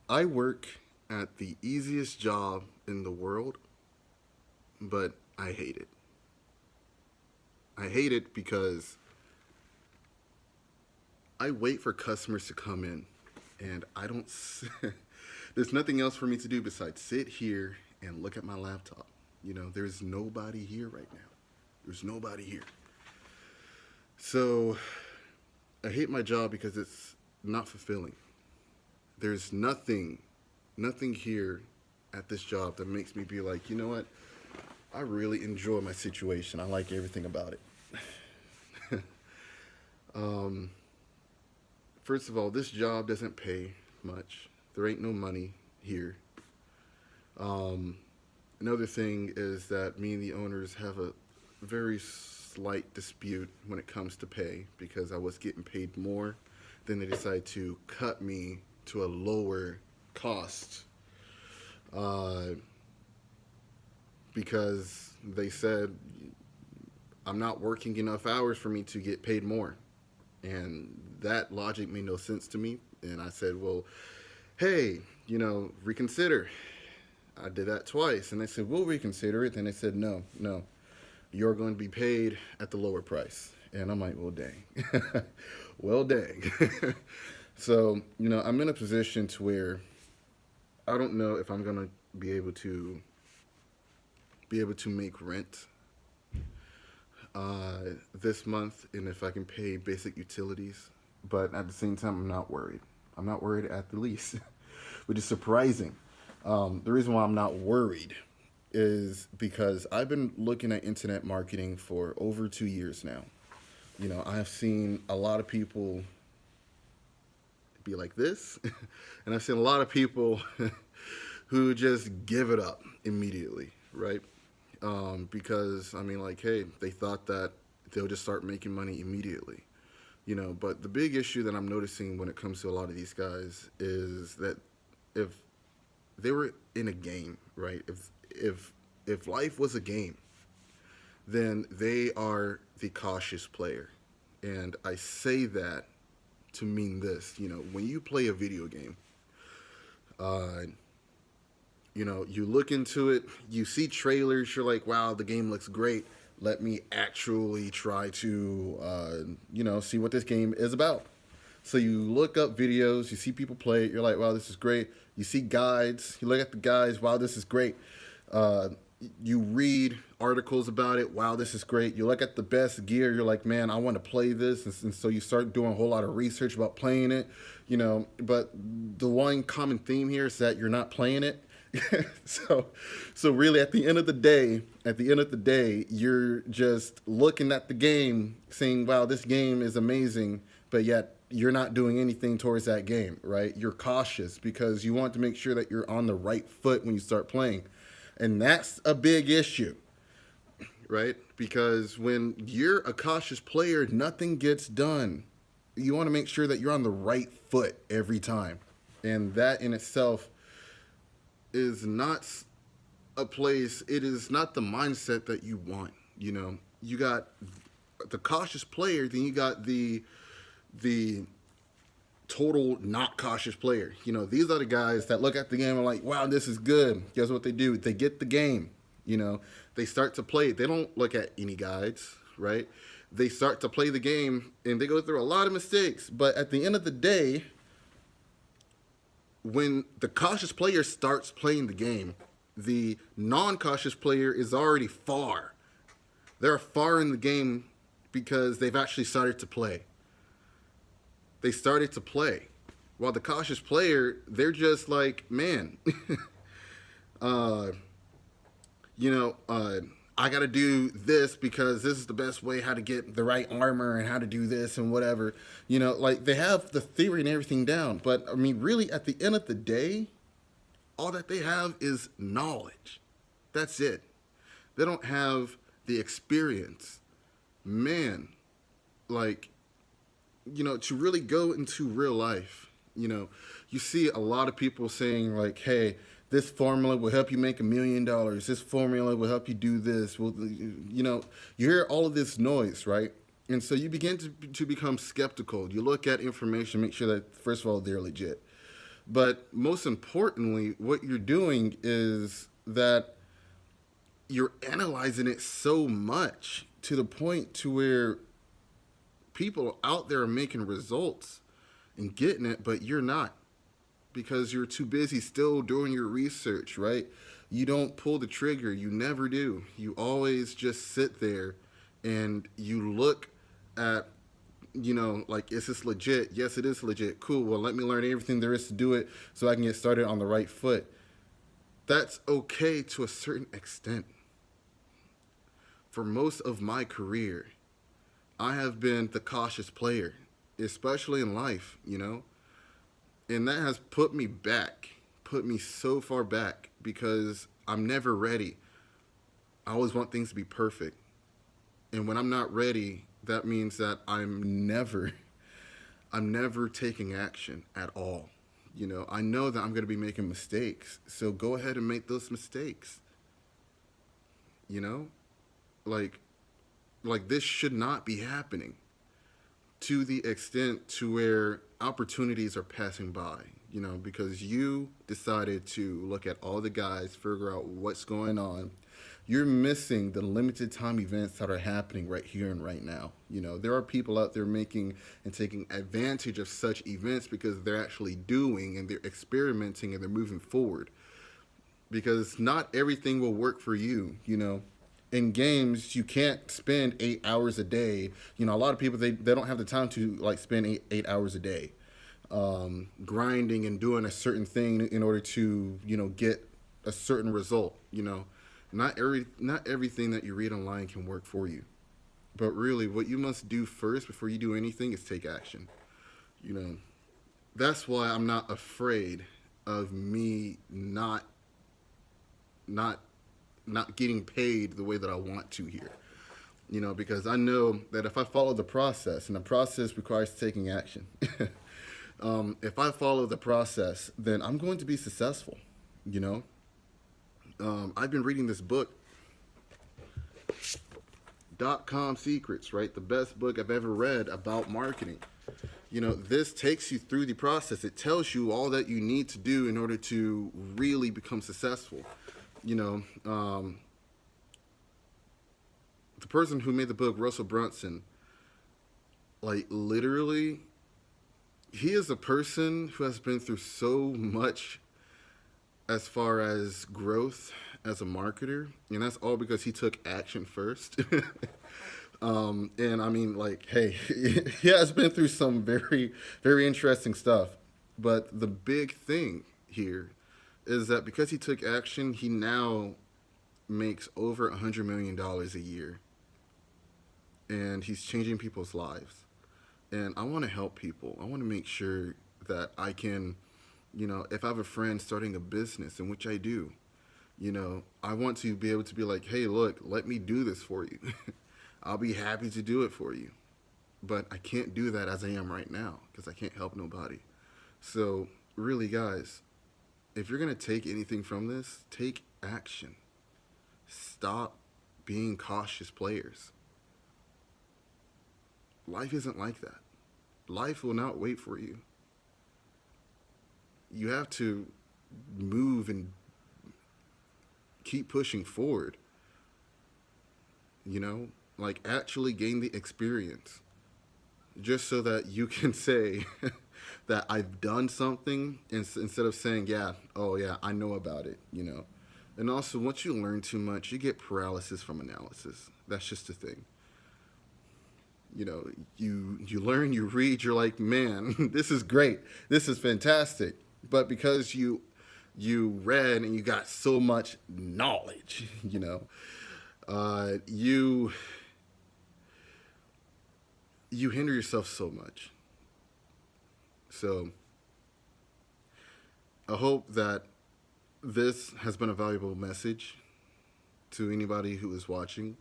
I work at the easiest job in the world, but I hate it. I hate it because I wait for customers to come in, and I don't. There's nothing else for me to do besides sit here and look at my laptop. There's nobody here right now. There's nobody here. So I hate my job because it's not fulfilling. There's nothing here at this job that makes me be like, you know what? I really enjoy my situation. I like everything about it. um, First of all, this job doesn't pay much. There ain't no money here. Um, Another thing is that me and the owners have a very slight dispute when it comes to pay because I was getting paid more. Then they decided to cut me to a lower cost uh, because they said I'm not working enough hours for me to get paid more. And that logic made no sense to me. And I said, well, hey, reconsider. I did that twice. And they said, we'll reconsider it. Then they said, no, no, you're going to be paid at the lower price. And I'm like, well, dang. Well, dang. So, I'm in a position to where I don't know if I'm going to be able to make rent this month and if I can pay basic utilities. But at the same time, I'm not worried. I'm not worried at the least, which is surprising. The reason why I'm not worried is because I've been looking at internet marketing for over 2 years now. I have seen a lot of people be like this, and I've seen a lot of people who just give it up immediately, right? Because I mean, like, hey, they thought that they'll just start making money immediately, But the big issue that I'm noticing when it comes to a lot of these guys is that if they were in a game, right? If life was a game, then they are the cautious player, and I say that to mean this. When you play a video game, uh, you look into it, you see trailers, you're like, wow, the game looks great. Let me actually try to, see what this game is about. So you look up videos, you see people play it, you're like, wow, this is great. You see guides, you look at the guides, wow, this is great. Uh, you read articles about it, wow, this is great. You look at the best gear, you're like, man, I want to play this. And so you start doing a whole lot of research about playing it, But the one common theme here is that you're not playing it. so so really at the end of the day you're just looking at the game saying, wow, this game is amazing, but yet you're not doing anything towards that game, right? You're cautious because you want to make sure that you're on the right foot when you start playing. And that's a big issue, right? Because when you're a cautious player, nothing gets done. You want to make sure that you're on the right foot every time. And that in itself is not it is not the mindset that you want. You got the cautious player, then you got the total not cautious player. These are the guys that look at the game and like, wow, this is good. Guess what they do? They get the game. They start to play it. They don't look at any guides, right? They start to play the game and they go through a lot of mistakes. But at the end of the day, when the cautious player starts playing the game, the non-cautious player is already far. They're far in the game because they've actually started to play. They started to play. While the cautious player, they're just like, man, uh, I got to do this because this is the best way how to get the right armor and how to do this and whatever. Like they have the theory and everything down. But I mean, really, at the end of the day, all that they have is knowledge. That's it. They don't have the experience. Man, like, to really go into real life, you see a lot of people saying like, hey, this formula will help you make $1 million. This formula will help you do this. Well, you hear all of this noise, right? And so you begin to become skeptical. You look at information, make sure that, first of all, they're legit. But most importantly, what you're doing is that you're analyzing it so much to the point to where people out there are making results and getting it, but you're not, because you're too busy still doing your research, right? You don't pull the trigger. You never do. You always just sit there and you look at, like, is this legit? Yes, it is legit. Cool. Well, let me learn everything there is to do it so I can get started on the right foot. That's okay to a certain extent. For most of my career, I have been the cautious player, especially in life. And that has put me so far back because I'm never ready. I always want things to be perfect. And when I'm not ready, that means that I'm never taking action at all. I know that I'm going to be making mistakes. So go ahead and make those mistakes. You know? Like this should not be happening to the extent to where opportunities are passing by, because you decided to look at all the guys, figure out what's going on. You're missing the limited time events that are happening right here and right now. There are people out there making and taking advantage of such events because they're actually doing and they're experimenting and they're moving forward. Because not everything will work for you. In games, you can't spend 8 hours a day. A lot of people, they don't have the time to like spend eight hours a day grinding and doing a certain thing in order to get a certain result. Not everything that you read online can work for you. But really, what you must do first before you do anything is take action. You know, that's why I'm not afraid of me not not getting paid the way that I want to here. Because I know that if I follow the process, and the process requires taking action, if I follow the process, then I'm going to be successful. You know, I've been reading this book, .com Secrets, right? The best book I've ever read about marketing. This takes you through the process. It tells you all that you need to do in order to really become successful. You know, the person who made the book, Russell Brunson, like literally, he is a person who has been through so much as far as growth as a marketer, and that's all because he took action first. And I mean, like, hey, he has been through some very, very interesting stuff. But the big thing here is that because he took action, he now makes over $100 million a year, and he's changing people's lives. And I want to help people. I want to make sure that I can, if I have a friend starting a business, in which I do, I want to be able to be like, hey, look, let me do this for you. I'll be happy to do it for you. But I can't do that as I am right now because I can't help nobody. So, really, guys, if you're going to take anything from this, take action. Stop being cautious players. Life isn't like that. Life will not wait for you. You have to move and keep pushing forward. Like actually gain the experience. Just so that you can say that I've done something instead of saying, yeah, oh yeah, I know about it, And also, once you learn too much, you get paralysis from analysis. That's just a thing. You learn, you read, you're like, man, this is great. This is fantastic. But because you read and you got so much knowledge, you hinder yourself so much. So I hope that this has been a valuable message to anybody who is watching.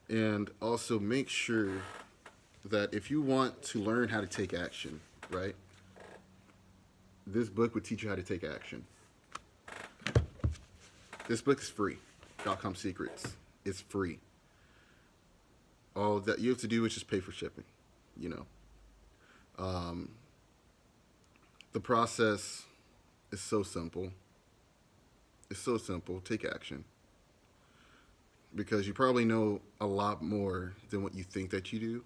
And also make sure that if you want to learn how to take action, right? This book would teach you how to take action. This book is free. .com Secrets. It's free. All that you have to do is just pay for shipping, The process It's so simple. It's so simple. Take action. Because you probably know a lot more than what you think that you do.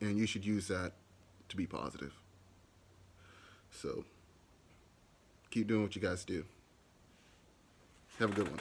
And you should use that to be positive. So keep doing what you guys do. Have a good one.